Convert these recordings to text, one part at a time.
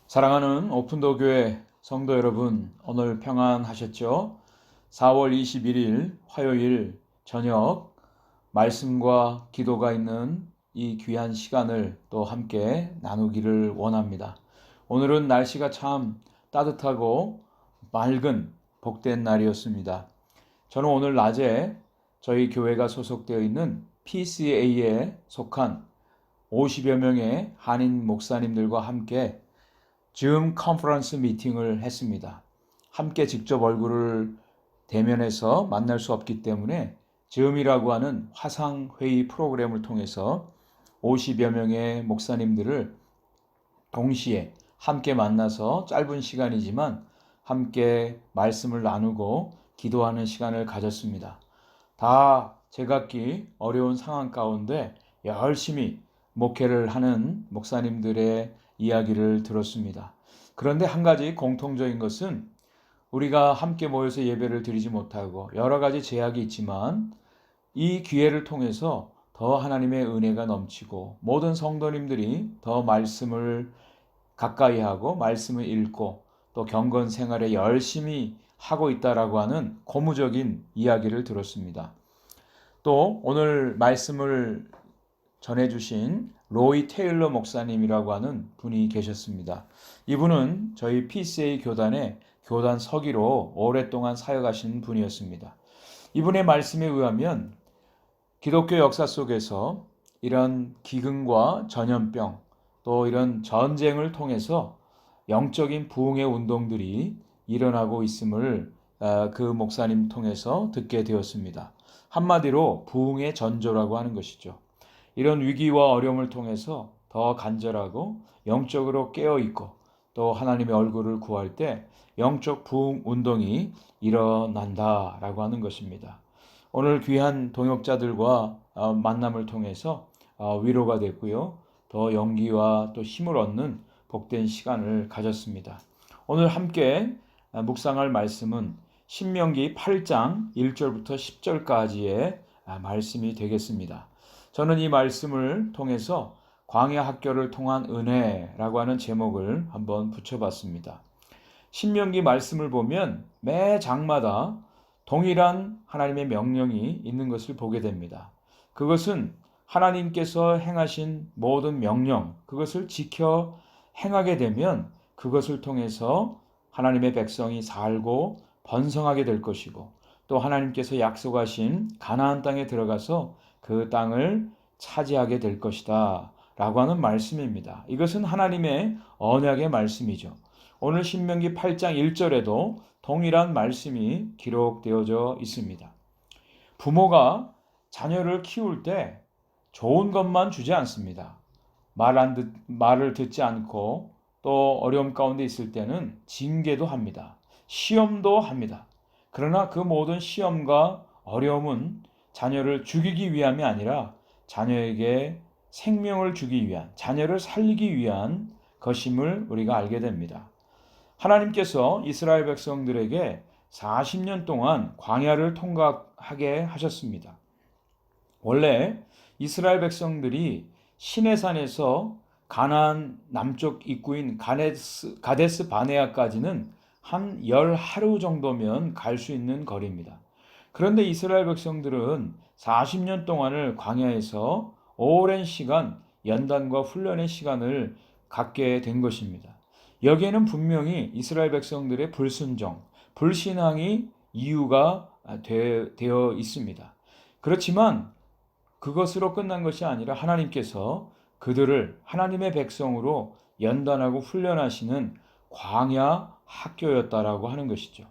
사랑하는 오픈도 교회 성도 여러분, 오늘 평안하셨죠? 4월 21일 화요일 저녁 말씀과 기도가 있는 이 귀한 시간을 또 함께 나누기를 원합니다. 오늘은 날씨가 참 따뜻하고 맑은 복된 날이었습니다. 저는 오늘 낮에 저희 교회가 소속되어 있는 PCA에 속한 50여 명의 한인 목사님들과 함께 줌 컨퍼런스 미팅을 했습니다. 함께 직접 얼굴을 대면해서 만날 수 없기 때문에 줌이라고 하는 화상회의 프로그램을 통해서 50여 명의 목사님들을 동시에 함께 만나서 짧은 시간이지만 함께 말씀을 나누고 기도하는 시간을 가졌습니다. 다 제각기 어려운 상황 가운데 열심히 목회를 하는 목사님들의 이야기를 들었습니다. 그런데 한 가지 공통적인 것은 우리가 함께 모여서 예배를 드리지 못하고 여러 가지 제약이 있지만 이 기회를 통해서 더 하나님의 은혜가 넘치고 모든 성도님들이 더 말씀을 가까이 하고 말씀을 읽고 또 경건 생활에 열심히 하고 있다라고 하는 고무적인 이야기를 들었습니다. 또 오늘 말씀을 전해주신 로이 테일러 목사님이라고 하는 분이 계셨습니다. 이분은 저희 PCA 교단의 교단 서기로 오랫동안 사역하신 분이었습니다. 이분의 말씀에 의하면 기독교 역사 속에서 이런 기근과 전염병 또 이런 전쟁을 통해서 영적인 부흥의 운동들이 일어나고 있음을 그 목사님 통해서 듣게 되었습니다. 한마디로 부흥의 전조라고 하는 것이죠. 이런 위기와 어려움을 통해서 더 간절하고 영적으로 깨어있고 또 하나님의 얼굴을 구할 때 영적 부흥 운동이 일어난다라고 하는 것입니다. 오늘 귀한 동역자들과 만남을 통해서 위로가 됐고요. 더 용기와 또 힘을 얻는 복된 시간을 가졌습니다. 오늘 함께 묵상할 말씀은 신명기 8장 1절부터 10절까지의 말씀이 되겠습니다. 저는 이 말씀을 통해서 광야 학교를 통한 은혜라고 하는 제목을 한번 붙여봤습니다. 신명기 말씀을 보면 매 장마다 동일한 하나님의 명령이 있는 것을 보게 됩니다. 그것은 하나님께서 행하신 모든 명령, 그것을 지켜 행하게 되면 그것을 통해서 하나님의 백성이 살고 번성하게 될 것이고 또 하나님께서 약속하신 가나안 땅에 들어가서 그 땅을 차지하게 될 것이다 라고 하는 말씀입니다. 이것은 하나님의 언약의 말씀이죠. 오늘 신명기 8장 1절에도 동일한 말씀이 기록되어져 있습니다. 부모가 자녀를 키울 때 좋은 것만 주지 않습니다. 말을 듣지 않고 또 어려움 가운데 있을 때는 징계도 합니다. 시험도 합니다. 그러나 그 모든 시험과 어려움은 자녀를 죽이기 위함이 아니라 자녀에게 생명을 주기 위한, 자녀를 살리기 위한 것임을 우리가 알게 됩니다. 하나님께서 이스라엘 백성들에게 40년 동안 광야를 통과하게 하셨습니다. 원래 이스라엘 백성들이 시내산에서 가나안 남쪽 입구인 가데스 바네아까지는 한 10하루 정도면 갈 수 있는 거리입니다. 그런데 이스라엘 백성들은 40년 동안을 광야에서 오랜 시간 연단과 훈련의 시간을 갖게 된 것입니다. 여기에는 분명히 이스라엘 백성들의 불순종, 불신앙이 이유가 되어 있습니다. 그렇지만 그것으로 끝난 것이 아니라 하나님께서 그들을 하나님의 백성으로 연단하고 훈련하시는 광야 학교였다라고 하는 것이죠.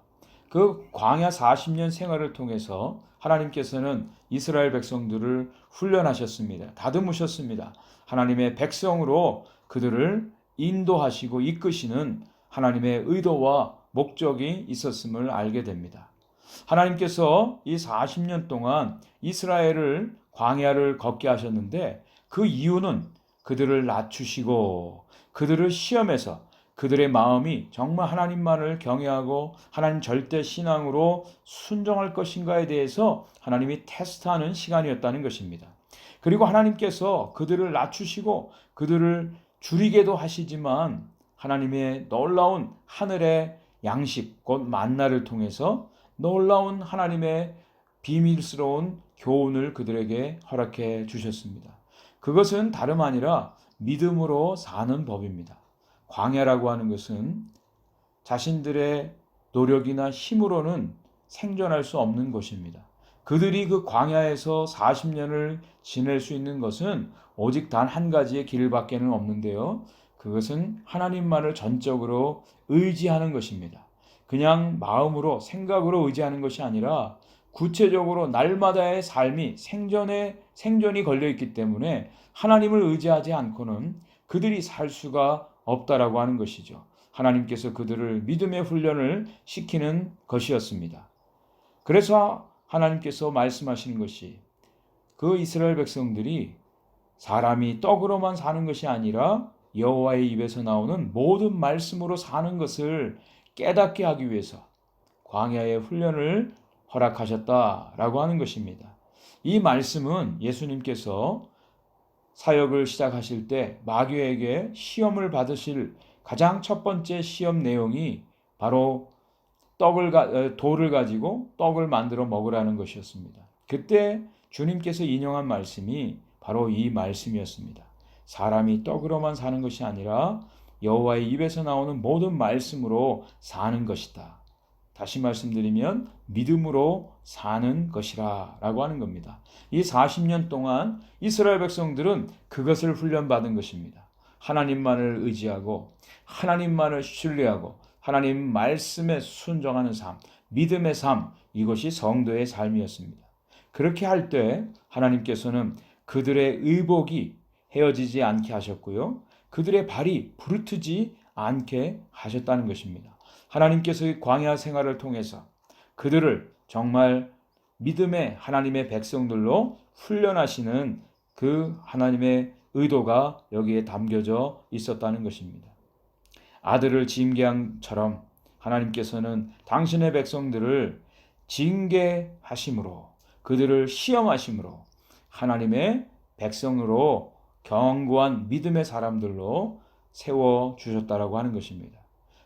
그 광야 40년 생활을 통해서 하나님께서는 이스라엘 백성들을 훈련하셨습니다. 다듬으셨습니다. 하나님의 백성으로 그들을 인도하시고 이끄시는 하나님의 의도와 목적이 있었음을 알게 됩니다. 하나님께서 이 40년 동안 이스라엘을 광야를 걷게 하셨는데 그 이유는 그들을 낮추시고 그들을 시험해서 그들의 마음이 정말 하나님만을 경외하고 하나님 절대 신앙으로 순종할 것인가에 대해서 하나님이 테스트하는 시간이었다는 것입니다. 그리고 하나님께서 그들을 낮추시고 그들을 줄이게도 하시지만 하나님의 놀라운 하늘의 양식, 곧 만나를 통해서 놀라운 하나님의 비밀스러운 교훈을 그들에게 허락해 주셨습니다. 그것은 다름 아니라 믿음으로 사는 법입니다. 광야라고 하는 것은 자신들의 노력이나 힘으로는 생존할 수 없는 곳입니다. 그들이 그 광야에서 40년을 지낼 수 있는 것은 오직 단 한 가지의 길밖에는 없는데요. 그것은 하나님만을 전적으로 의지하는 것입니다. 그냥 마음으로 생각으로 의지하는 것이 아니라 구체적으로 날마다의 삶이 생존이 걸려 있기 때문에 하나님을 의지하지 않고는 그들이 살 수가 없다라고 하는 것이죠. 하나님께서 그들을 믿음의 훈련을 시키는 것이었습니다. 그래서 하나님께서 말씀하시는 것이 그 이스라엘 백성들이 사람이 떡으로만 사는 것이 아니라 여호와의 입에서 나오는 모든 말씀으로 사는 것을 깨닫게 하기 위해서 광야의 훈련을 허락하셨다라고 하는 것입니다. 이 말씀은 예수님께서 사역을 시작하실 때 마귀에게 시험을 받으실 가장 첫 번째 시험 내용이 바로 돌을 가지고 떡을 만들어 먹으라는 것이었습니다. 그때 주님께서 인용한 말씀이 바로 이 말씀이었습니다. 사람이 떡으로만 사는 것이 아니라 여호와의 입에서 나오는 모든 말씀으로 사는 것이다. 다시 말씀드리면 믿음으로 사는 것이라 라고 하는 겁니다. 이 40년 동안 이스라엘 백성들은 그것을 훈련받은 것입니다. 하나님만을 의지하고 하나님만을 신뢰하고 하나님 말씀에 순종하는 삶, 믿음의 삶, 이것이 성도의 삶이었습니다. 그렇게 할 때 하나님께서는 그들의 의복이 헤어지지 않게 하셨고요. 그들의 발이 부르트지 않게 하셨다는 것입니다. 하나님께서 광야 생활을 통해서 그들을 정말 믿음의 하나님의 백성들로 훈련하시는 그 하나님의 의도가 여기에 담겨져 있었다는 것입니다. 아들을 징계함처럼 하나님께서는 당신의 백성들을 징계하심으로 그들을 시험하심으로 하나님의 백성으로 견고한 믿음의 사람들로 세워주셨다라고 하는 것입니다.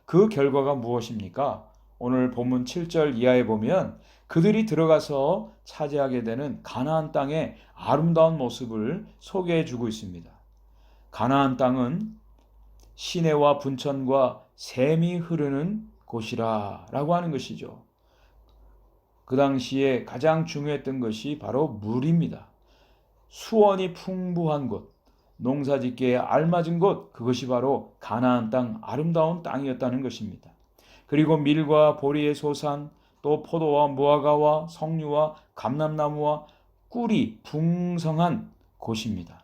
그 결과가 무엇입니까? 오늘 본문 7절 이하에 보면 그들이 들어가서 차지하게 되는 가나안 땅의 아름다운 모습을 소개해 주고 있습니다. 가나안 땅은 시내와 분천과 샘이 흐르는 곳이라 라고 하는 것이죠. 그 당시에 가장 중요했던 것이 바로 물입니다. 수원이 풍부한 곳, 농사짓기에 알맞은 곳, 그것이 바로 가나안 땅, 아름다운 땅이었다는 것입니다. 그리고 밀과 보리의 소산, 또 포도와 무화과와 석류와 감람나무와 꿀이 풍성한 곳입니다.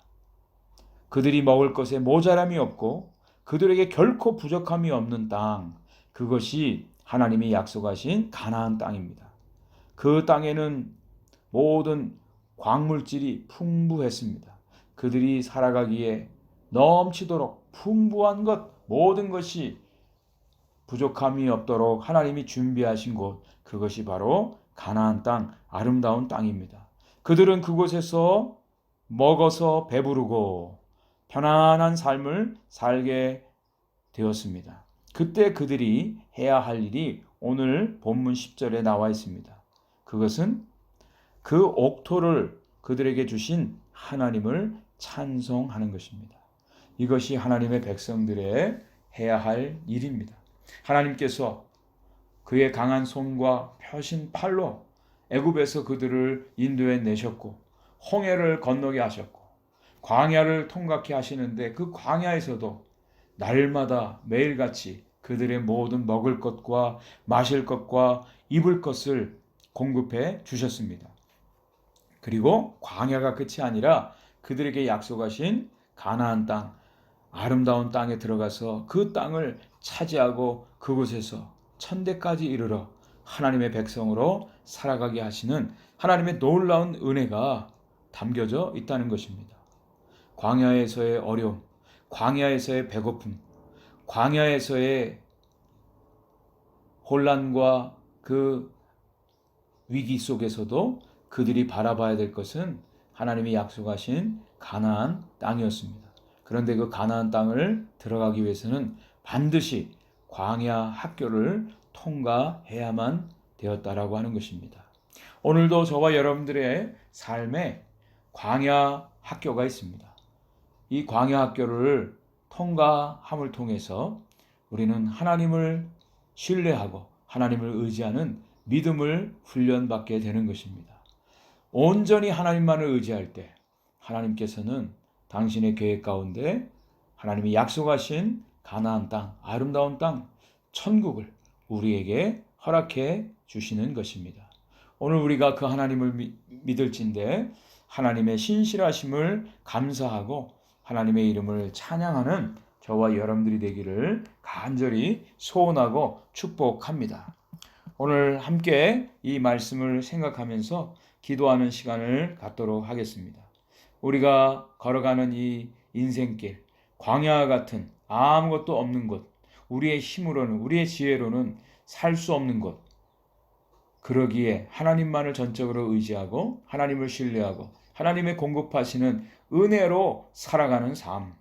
그들이 먹을 것에 모자람이 없고 그들에게 결코 부족함이 없는 땅, 그것이 하나님이 약속하신 가나안 땅입니다. 그 땅에는 모든 광물질이 풍부했습니다. 그들이 살아가기에 넘치도록 풍부한 것, 모든 것이 부족함이 없도록 하나님이 준비하신 곳, 그것이 바로 가나안 땅, 아름다운 땅입니다. 그들은 그곳에서 먹어서 배부르고 편안한 삶을 살게 되었습니다. 그때 그들이 해야 할 일이 오늘 본문 10절에 나와 있습니다. 그것은 그 옥토를 그들에게 주신 하나님을 찬송하는 것입니다. 이것이 하나님의 백성들의 해야 할 일입니다. 하나님께서 그의 강한 손과 펴신 팔로 애굽에서 그들을 인도해 내셨고 홍해를 건너게 하셨고 광야를 통과케 하시는데 그 광야에서도 날마다 매일같이 그들의 모든 먹을 것과 마실 것과 입을 것을 공급해 주셨습니다. 그리고 광야가 끝이 아니라 그들에게 약속하신 가나안 땅, 아름다운 땅에 들어가서 그 땅을 차지하고 그곳에서 천대까지 이르러 하나님의 백성으로 살아가게 하시는 하나님의 놀라운 은혜가 담겨져 있다는 것입니다. 광야에서의 어려움, 광야에서의 배고픔, 광야에서의 혼란과 그 위기 속에서도 그들이 바라봐야 될 것은 하나님이 약속하신 가나안 땅이었습니다. 그런데 그 가나안 땅을 들어가기 위해서는 반드시 광야 학교를 통과해야만 되었다라고 하는 것입니다. 오늘도 저와 여러분들의 삶에 광야 학교가 있습니다. 이 광야 학교를 통과함을 통해서 우리는 하나님을 신뢰하고 하나님을 의지하는 믿음을 훈련받게 되는 것입니다. 온전히 하나님만을 의지할 때 하나님께서는 당신의 계획 가운데 하나님이 약속하신 가나안 땅, 아름다운 땅, 천국을 우리에게 허락해 주시는 것입니다. 오늘 우리가 그 하나님을 믿을진데 하나님의 신실하심을 감사하고 하나님의 이름을 찬양하는 저와 여러분들이 되기를 간절히 소원하고 축복합니다. 오늘 함께 이 말씀을 생각하면서 기도하는 시간을 갖도록 하겠습니다. 우리가 걸어가는 이 인생길, 광야 같은 아무것도 없는 곳, 우리의 힘으로는, 우리의 지혜로는 살 수 없는 곳, 그러기에 하나님만을 전적으로 의지하고 하나님을 신뢰하고 하나님의 공급하시는 은혜로 살아가는 삶,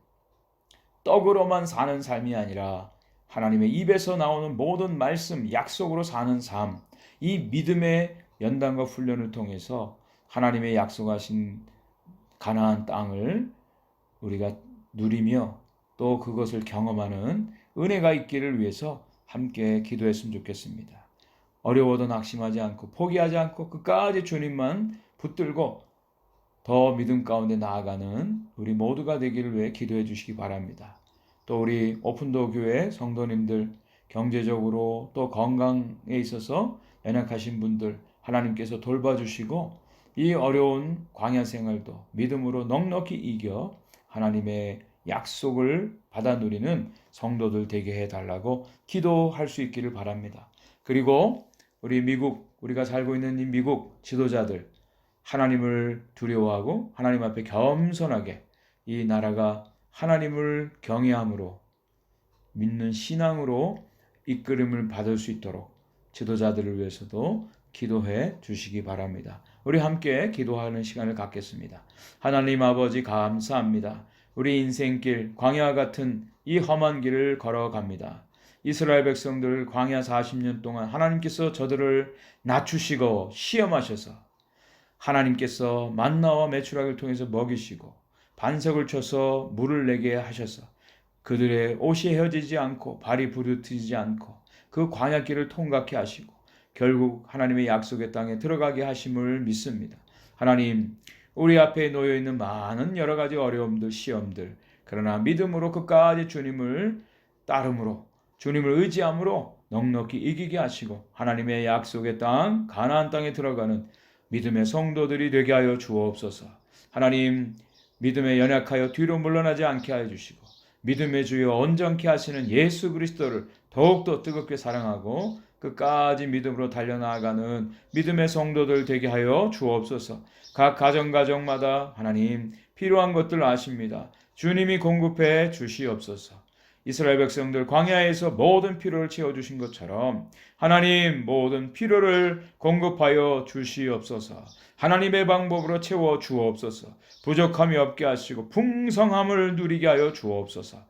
떡으로만 사는 삶이 아니라 하나님의 입에서 나오는 모든 말씀, 약속으로 사는 삶, 이 믿음의 연단과 훈련을 통해서 하나님의 약속하신 가나안 땅을 우리가 누리며 또 그것을 경험하는 은혜가 있기를 위해서 함께 기도했으면 좋겠습니다. 어려워도 낙심하지 않고 포기하지 않고 끝까지 주님만 붙들고 더 믿음 가운데 나아가는 우리 모두가 되기를 위해 기도해 주시기 바랍니다. 또 우리 오픈도어 교회 성도님들 경제적으로 또 건강에 있어서 연약하신 분들 하나님께서 돌봐주시고 이 어려운 광야 생활도 믿음으로 넉넉히 이겨 하나님의 약속을 받아 누리는 성도들 되게 해달라고 기도할 수 있기를 바랍니다. 그리고 우리 미국, 우리가 살고 있는 이 미국 지도자들 하나님을 두려워하고 하나님 앞에 겸손하게 이 나라가 하나님을 경외함으로 믿는 신앙으로 이끌음을 받을 수 있도록 지도자들을 위해서도 기도해 주시기 바랍니다. 우리 함께 기도하는 시간을 갖겠습니다. 하나님 아버지 감사합니다. 우리 인생길 광야 같은 이 험한 길을 걸어갑니다. 이스라엘 백성들 광야 40년 동안 하나님께서 저들을 낮추시고 시험하셔서 하나님께서 만나와 메추라기를 통해서 먹이시고 반석을 쳐서 물을 내게 하셔서 그들의 옷이 헤어지지 않고 발이 부르트지 않고 그 광야길을 통과케 하시고 결국 하나님의 약속의 땅에 들어가게 하심을 믿습니다. 하나님, 우리 앞에 놓여 있는 많은 여러 가지 어려움들, 시험들, 그러나 믿음으로 끝까지 주님을 따름으로 주님을 의지함으로 넉넉히 이기게 하시고 하나님의 약속의 땅, 가나안 땅에 들어가는 믿음의 성도들이 되게 하여 주옵소서. 하나님, 믿음에 연약하여 뒤로 물러나지 않게 하여 주시고 믿음의 주여 온전케 하시는 예수 그리스도를 더욱더 뜨겁게 사랑하고 끝까지 믿음으로 달려나가는 믿음의 성도들 되게 하여 주옵소서. 각 가정마다 하나님 필요한 것들 아십니다. 주님이 공급해 주시옵소서. 이스라엘 백성들 광야에서 모든 필요를 채워주신 것처럼 하나님 모든 필요를 공급하여 주시옵소서. 하나님의 방법으로 채워 주옵소서. 부족함이 없게 하시고 풍성함을 누리게 하여 주옵소서.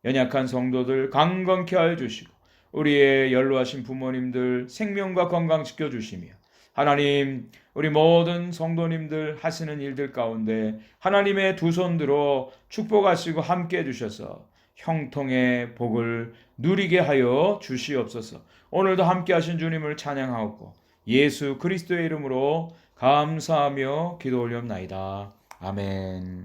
연약한 성도들 강건케 하여 주시고 우리의 연로하신 부모님들 생명과 건강 지켜주시며 하나님 우리 모든 성도님들 하시는 일들 가운데 하나님의 두 손 들어 축복하시고 함께 해주셔서 형통의 복을 누리게 하여 주시옵소서. 오늘도 함께 하신 주님을 찬양하옵고 예수 그리스도의 이름으로 감사하며 기도 올리옵나이다. 아멘.